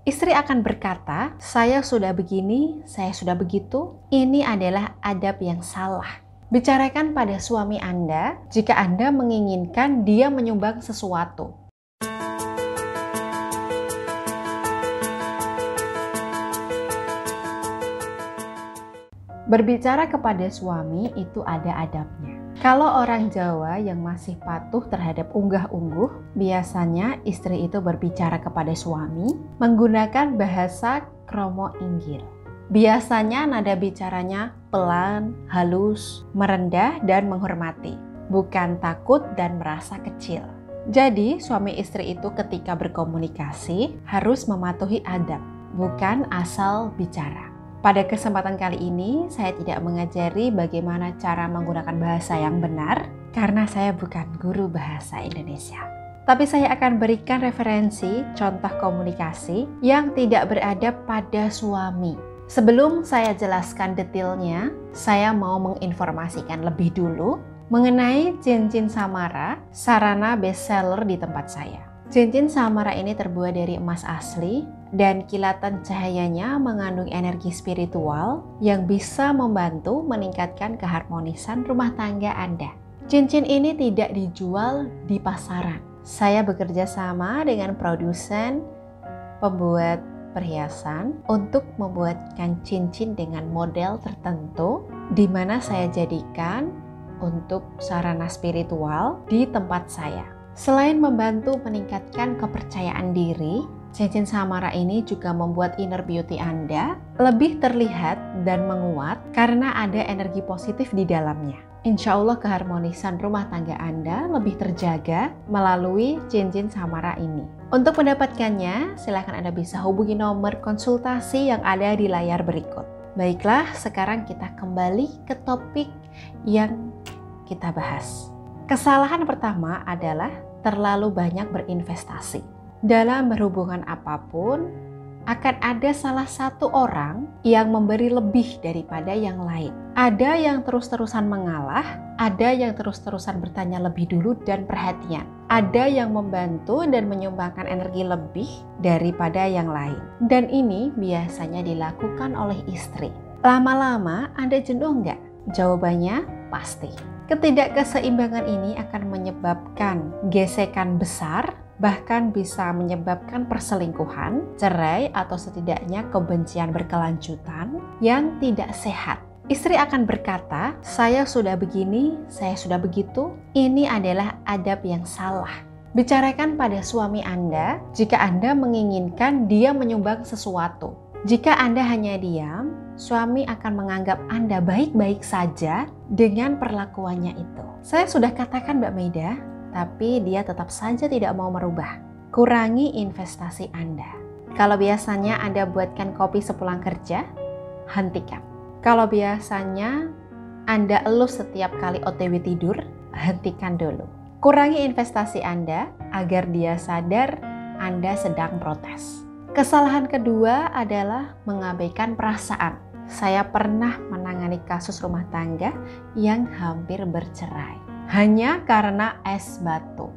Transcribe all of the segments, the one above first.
Istri akan berkata, "Saya sudah begini, saya sudah begitu." Ini adalah adab yang salah. Bicarakan pada suami Anda jika Anda menginginkan dia menyumbang sesuatu. Berbicara kepada suami itu ada adabnya. Kalau orang Jawa yang masih patuh terhadap unggah-ungguh, biasanya istri itu berbicara kepada suami menggunakan bahasa kromo inggil. Biasanya nada bicaranya pelan, halus, merendah, dan menghormati, bukan takut dan merasa kecil. Jadi, suami istri itu ketika berkomunikasi harus mematuhi adab, bukan asal bicara. Pada kesempatan kali ini, saya tidak mengajari bagaimana cara menggunakan bahasa yang benar, karena saya bukan guru bahasa Indonesia. Tapi saya akan berikan referensi contoh komunikasi yang tidak beradab pada suami. Sebelum saya jelaskan detailnya, saya mau menginformasikan lebih dulu mengenai cincin samara, sarana bestseller di tempat saya. Cincin samara ini terbuat dari emas asli dan kilatan cahayanya mengandung energi spiritual yang bisa membantu meningkatkan keharmonisan rumah tangga Anda. Cincin ini tidak dijual di pasaran. Saya bekerja sama dengan produsen pembuat perhiasan untuk membuatkan cincin dengan model tertentu di mana saya jadikan untuk sarana spiritual di tempat saya. Selain membantu meningkatkan kepercayaan diri, cincin samara ini juga membuat inner beauty Anda lebih terlihat dan menguat karena ada energi positif di dalamnya. Insya Allah keharmonisan rumah tangga Anda lebih terjaga melalui cincin samara ini. Untuk mendapatkannya, silakan Anda bisa hubungi nomor konsultasi yang ada di layar berikut. Baiklah, sekarang kita kembali ke topik yang kita bahas. Kesalahan pertama adalah terlalu banyak berinvestasi. Dalam berhubungan apapun, akan ada salah satu orang yang memberi lebih daripada yang lain. Ada yang terus-terusan mengalah, ada yang terus-terusan bertanya lebih dulu dan perhatian. Ada yang membantu dan menyumbangkan energi lebih daripada yang lain. Dan ini biasanya dilakukan oleh istri. Lama-lama Anda jenuh nggak? Jawabannya pasti. Ketidakkeseimbangan ini akan menyebabkan gesekan besar, bahkan bisa menyebabkan perselingkuhan, cerai, atau setidaknya kebencian berkelanjutan yang tidak sehat. Istri akan berkata, "Saya sudah begini, saya sudah begitu." Ini adalah adab yang salah. Bicarakan pada suami Anda jika Anda menginginkan dia menyumbang sesuatu. Jika Anda hanya diam, suami akan menganggap Anda baik-baik saja dengan perlakuannya itu. Saya sudah katakan Mbak Maida, tapi dia tetap saja tidak mau merubah. Kurangi investasi Anda. Kalau biasanya Anda buatkan kopi sepulang kerja, hentikan. Kalau biasanya Anda elus setiap kali OTW tidur, hentikan dulu. Kurangi investasi Anda agar dia sadar Anda sedang protes. Kesalahan kedua adalah mengabaikan perasaan. Saya pernah menangani kasus rumah tangga yang hampir bercerai hanya karena es batu.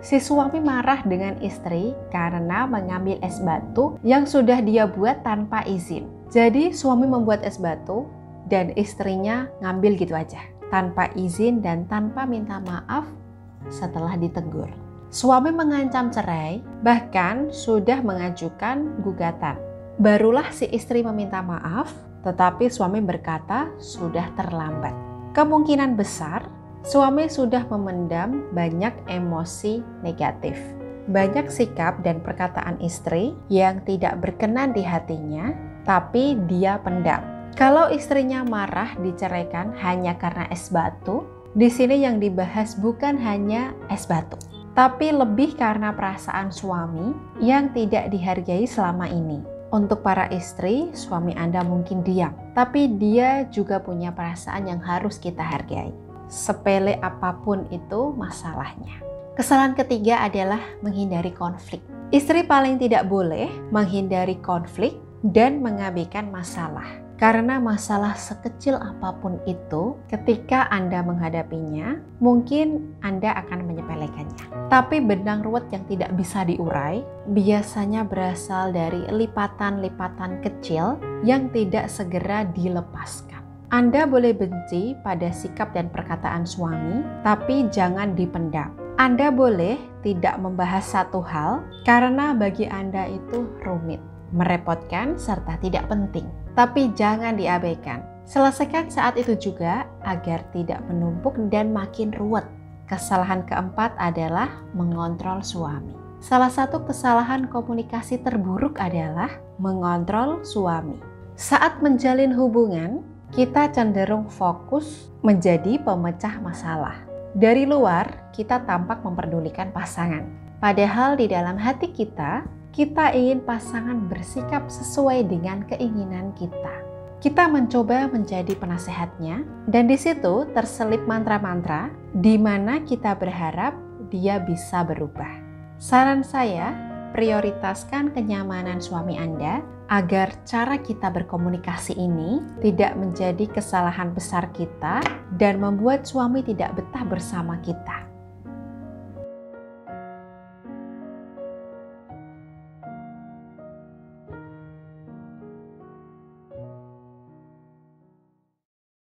Si suami marah dengan istri karena mengambil es batu yang sudah dia buat tanpa izin. Jadi suami membuat es batu dan istrinya ngambil gitu aja, tanpa izin dan tanpa minta maaf setelah ditegur. Suami mengancam cerai, bahkan sudah mengajukan gugatan. Barulah si istri meminta maaf, tetapi suami berkata sudah terlambat. Kemungkinan besar suami sudah memendam banyak emosi negatif. Banyak sikap dan perkataan istri yang tidak berkenan di hatinya, tapi dia pendam. Kalau istrinya marah diceraikan hanya karena es batu, di sini yang dibahas bukan hanya es batu, tapi lebih karena perasaan suami yang tidak dihargai selama ini. Untuk para istri, suami Anda mungkin diam, tapi dia juga punya perasaan yang harus kita hargai. Sepele apapun itu masalahnya. Kesalahan ketiga adalah menghindari konflik. Istri paling tidak boleh menghindari konflik dan mengabaikan masalah. Karena masalah sekecil apapun itu, ketika Anda menghadapinya, mungkin Anda akan menyepelekannya. Tapi benang ruwet yang tidak bisa diurai, biasanya berasal dari lipatan-lipatan kecil yang tidak segera dilepaskan. Anda boleh benci pada sikap dan perkataan suami, tapi jangan dipendam. Anda boleh tidak membahas satu hal karena bagi Anda itu rumit, merepotkan, serta tidak penting. Tapi jangan diabaikan. Selesaikan saat itu juga agar tidak menumpuk dan makin ruwet. Kesalahan keempat adalah mengontrol suami. Salah satu kesalahan komunikasi terburuk adalah mengontrol suami. Saat menjalin hubungan, kita cenderung fokus menjadi pemecah masalah. Dari luar, kita tampak memperdulikan pasangan. Padahal di dalam hati kita ingin pasangan bersikap sesuai dengan keinginan kita. Kita mencoba menjadi penasehatnya, dan di situ terselip mantra-mantra di mana kita berharap dia bisa berubah. Saran saya, prioritaskan kenyamanan suami Anda agar cara kita berkomunikasi ini tidak menjadi kesalahan besar kita dan membuat suami tidak betah bersama kita.